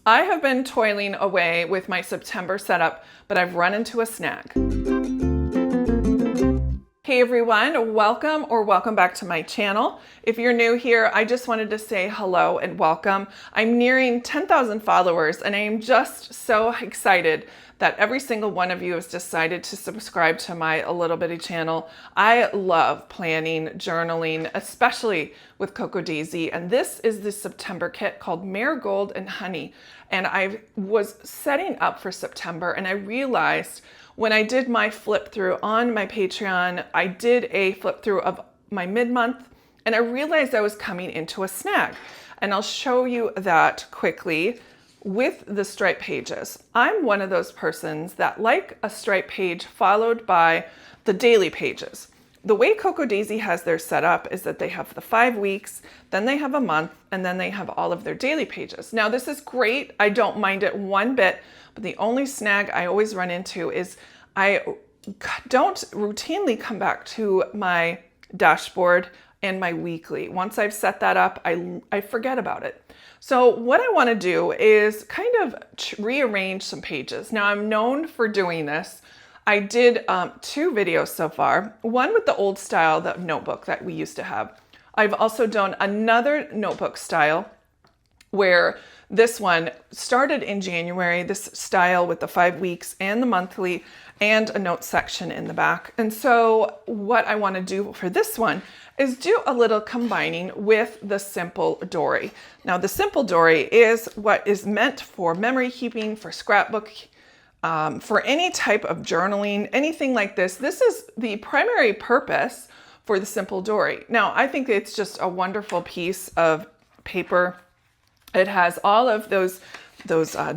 I have been toiling away with my September setup, but I've run into a snag. Hey everyone, welcome back to my channel. If you're new here, I just wanted to say hello and welcome. I'm nearing 10,000 followers and I am just so excited that every single one of you has decided to subscribe to my A Little Bitty channel. I love planning, journaling, especially with Cocoa Daisy, and this is the September kit called Marigold and Honey. And I was setting up for September and I realized when I did my flip through on my Patreon, I did a flip through of my mid-month and I realized I was coming into a snag. And I'll show you that quickly with the stripe pages. I'm one of those persons that like a stripe page followed by the daily pages. The way Cocoa Daisy has their set up is that they have the 5 weeks, then they have a month, and then they have all of their daily pages. Now this is great. I don't mind it one bit, but the only snag I always run into is I don't routinely come back to my dashboard and my weekly. Once I've set that up, I forget about it. So what I want to do is kind of rearrange some pages. Now I'm known for doing this. I did 2 videos so far, one with the old style, the notebook that we used to have. I've also done another notebook style where this one started in January, this style with the 5 weeks and the monthly and a note section in the back. And so what I want to do for this one is do a little combining with the Simple Dory. Now the Simple Dory is what is meant for memory keeping, for scrapbook, for any type of journaling, anything like this. This is the primary purpose for the Simple Dory. Now I think it's just a wonderful piece of paper. It has all of those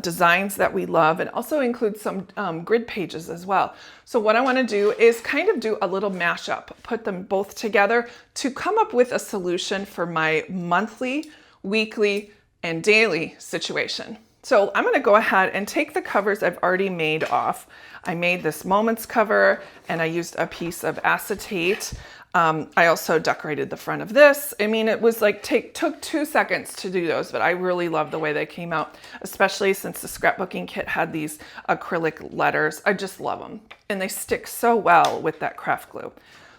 designs that we love and also includes some grid pages as well. So what I want to do is kind of do a little mashup, put them both together to come up with a solution for my monthly, weekly, and daily situation. So I'm going to go ahead and take the covers I've already made off. I made this Moments cover and I used a piece of acetate. I also decorated the front of this. I mean, it was like took 2 seconds to do those, but I really love the way they came out, especially since the scrapbooking kit had these acrylic letters. I just love them and they stick so well with that craft glue.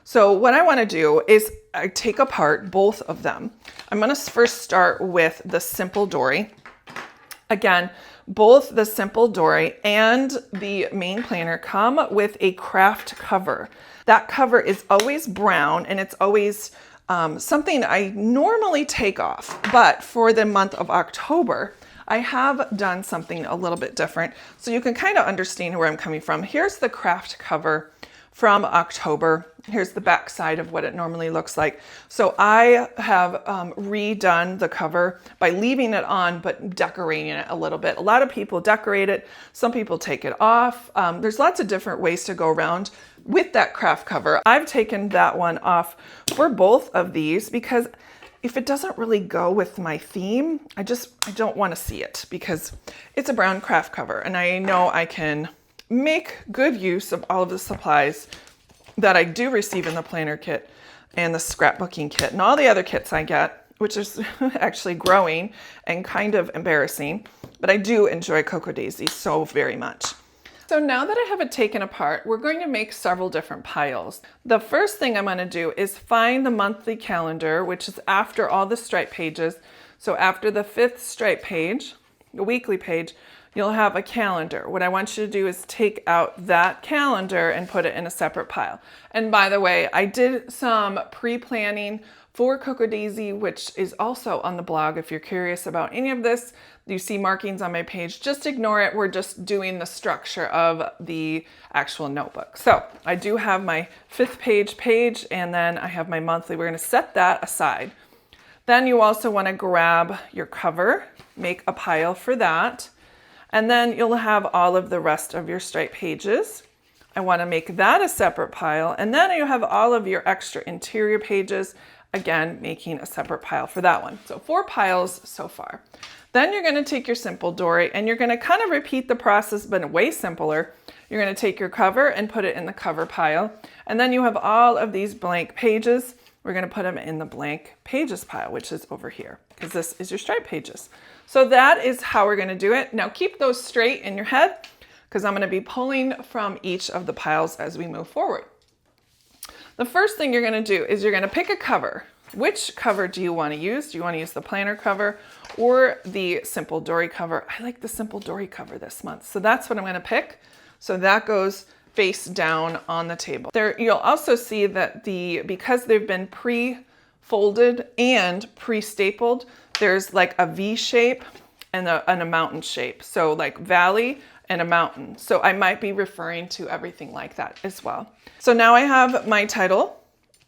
So what I want to do is I take apart both of them. I'm going to first start with the Simple Dory. Again, both the Simple Dory and the main planner come with a craft cover. That cover is always brown and it's always something I normally take off, but for the month of October, I have done something a little bit different so you can kind of understand where I'm coming from. Here's the craft cover from October. Here's the back side of what it normally looks like. So I have redone the cover by leaving it on, but decorating it a little bit. A lot of people decorate it. Some people take it off. There's lots of different ways to go around with that craft cover. I've taken that one off for both of these because if it doesn't really go with my theme, I don't want to see it because it's a brown craft cover and I know I can make good use of all of the supplies that I do receive in the planner kit and the scrapbooking kit and all the other kits I get, which is actually growing and kind of embarrassing, but I do enjoy Cocoa Daisy so very much. So now that I have it taken apart, we're going to make several different piles. The first thing I'm going to do is find the monthly calendar, which is after all the stripe pages. So after the 5th stripe page, the weekly page, you'll have a calendar. What I want you to do is take out that calendar and put it in a separate pile. And by the way, I did some pre-planning for Cocoa Daisy, which is also on the blog. If you're curious about any of this, you see markings on my page, just ignore it. We're just doing the structure of the actual notebook. So I do have my 5th page, and then I have my monthly. We're gonna set that aside. Then you also wanna grab your cover, make a pile for that. And then you'll have all of the rest of your stripe pages. I want to make that a separate pile. And then you have all of your extra interior pages, again, making a separate pile for that one. So 4 piles so far. Then you're going to take your Simple Dory and you're going to kind of repeat the process, but way simpler. You're going to take your cover and put it in the cover pile. And then you have all of these blank pages. we're going to put them in the blank pages pile, which is over here, because this is your stripe pages. So that is how we're going to do it. Now keep those straight in your head, because I'm going to be pulling from each of the piles as we move forward. The first thing you're going to do is you're going to pick a cover. Which cover do you want to use? Do you want to use the planner cover or the Simple Dory cover? I like the Simple Dory cover this month, so that's what I'm going to pick. So that goes face down on the table. There, you'll also see that because they've been pre-folded and pre-stapled, there's like a V shape and a mountain shape. So like valley and a mountain. So I might be referring to everything like that as well. So now I have my title,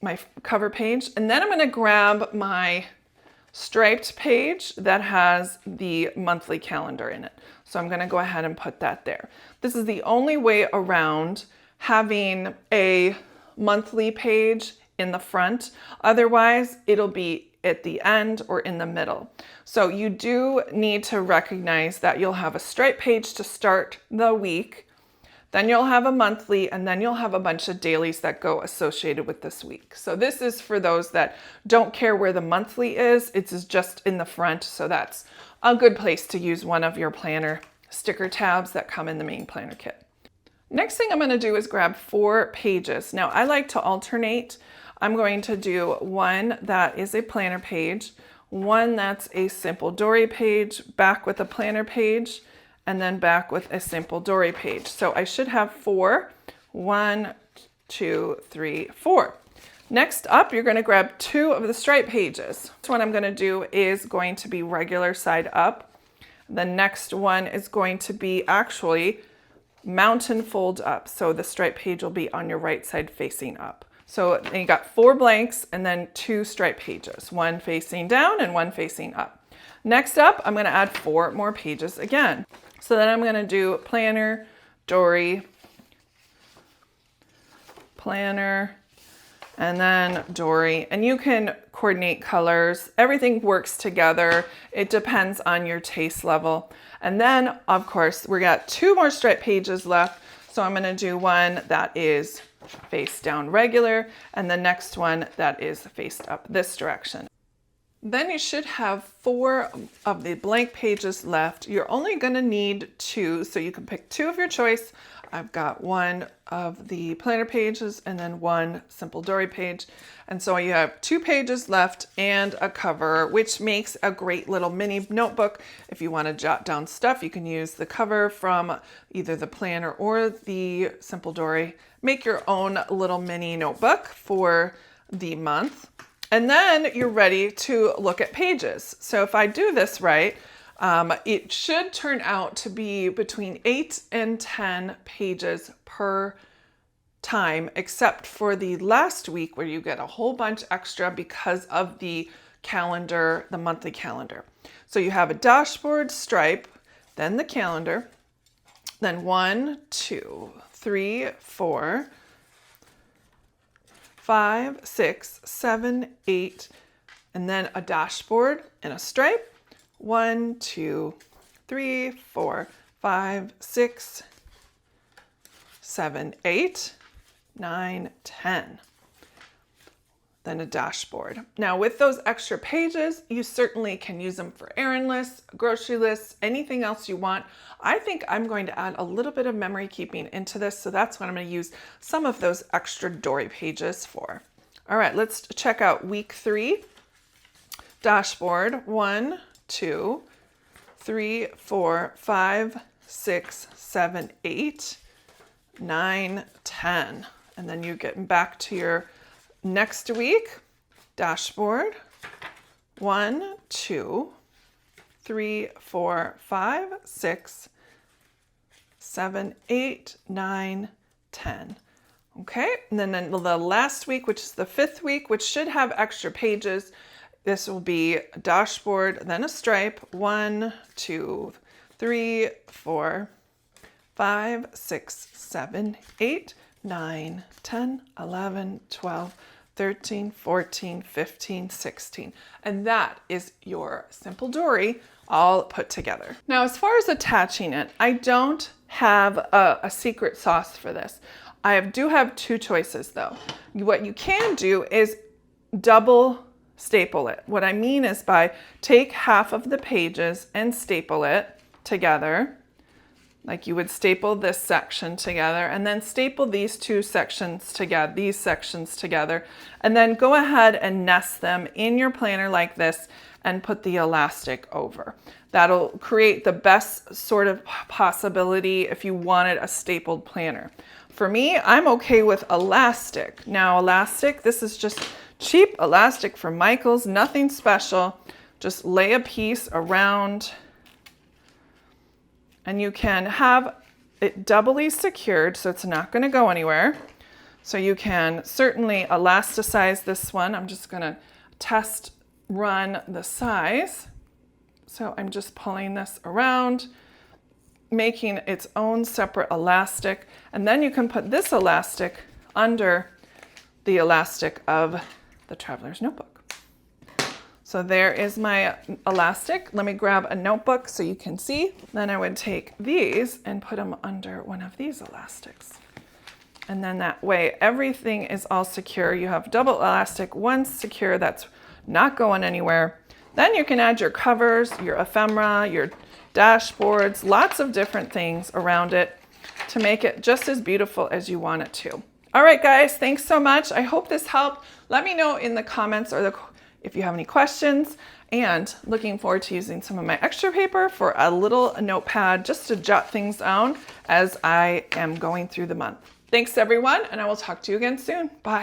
my cover page, and then I'm going to grab my striped page that has the monthly calendar in it. So I'm going to go ahead and put that there. This is the only way around having a monthly page in the front. Otherwise, it'll be at the end or in the middle. So you do need to recognize that you'll have a stripe page to start the week, then you'll have a monthly, and then you'll have a bunch of dailies that go associated with this week. So this is for those that don't care where the monthly is, it's just in the front. So that's a good place to use one of your planner sticker tabs that come in the main planner kit. Next thing I'm going to do is grab 4 pages. Now I like to alternate. I'm going to do one that is a planner page, one that's a Simple Dory page, back with a planner page, and then back with a Simple Dory page. So I should have 4. 1, 2, 3, 4. Next up, you're going to grab 2 of the stripe pages. This one I'm going to do is going to be regular side up. The next one is going to be actually mountain fold up. So the stripe page will be on your right side facing up. So you got 4 blanks and then 2 stripe pages, one facing down and one facing up. Next up, I'm going to add 4 more pages again. So then I'm going to do planner, Dory, planner, and then Dory. And you can coordinate colors. Everything works together. It depends on your taste level. And then, of course, we got 2 more stripe pages left. So I'm going to do one that is face down regular, and the next one that is faced up this direction. Then you should have 4 of the blank pages left. You're only going to need 2, so you can pick 2 of your choice. I've got 1 of the planner pages and then 1 Simple Dory page. And so you have 2 pages left and a cover, which makes a great little mini notebook. If you want to jot down stuff, you can use the cover from either the planner or the Simple Dory. Make your own little mini notebook for the month. And then you're ready to look at pages. So if I do this right, it should turn out to be between 8 and 10 pages per time, except for the last week where you get a whole bunch extra because of the calendar, the monthly calendar. So you have a dashboard stripe, then the calendar, then 1, 2, 3, 4, 5, 6, 7, 8, and then a dashboard and a stripe. 1, 2, 3, 4, 5, 6, 7, 8, 9, 10. Then a dashboard. Now with those extra pages, you certainly can use them for errand lists, grocery lists, anything else you want. I think I'm going to add a little bit of memory keeping into this, so that's what I'm going to use some of those extra Dory pages for. All right, let's check out week 3. Dashboard, 1, 2, 3, 4, 5, 6, 7, 8, 9, 10. And then you get back to your next week. Dashboard, 1, 2, 3, 4, 5, 6, 7, 8, 9, 10. Okay, and then the last week, which is the 5th week, which should have extra pages. This will be a dashboard, then a stripe, 1, 2, 3, 4, 5, 6, 7, 8, 9, 10, 11, 12, 13, 14, 15, 16. And that is your Simple Dory all put together. Now, as far as attaching it, I don't have a secret sauce for this. I do have 2 choices though. What you can do is double staple it. What I mean is by take half of the pages and staple it together, like you would staple this section together, and then staple these two sections together, these sections together, and then go ahead and nest them in your planner like this and put the elastic over. That'll create the best sort of possibility if you wanted a stapled planner. For me, I'm okay with elastic. Now elastic, this is just cheap elastic from Michael's, nothing special. Just lay a piece around, and you can have it doubly secured so it's not going to go anywhere. So you can certainly elasticize this one. I'm just going to test run the size. So I'm just pulling this around, making its own separate elastic, and then you can put this elastic under the elastic of the Traveler's Notebook. So there is my elastic. Let me grab a notebook so you can see. Then I would take these and put them under one of these elastics. And then that way everything is all secure. You have double elastic, one secure that's not going anywhere. Then you can add your covers, your ephemera, your dashboards, lots of different things around it to make it just as beautiful as you want it to. All right, guys, thanks so much. I hope this helped. Let me know in the comments or if you have any questions, and looking forward to using some of my extra paper for a little notepad just to jot things down as I am going through the month. Thanks, everyone, and I will talk to you again soon. Bye.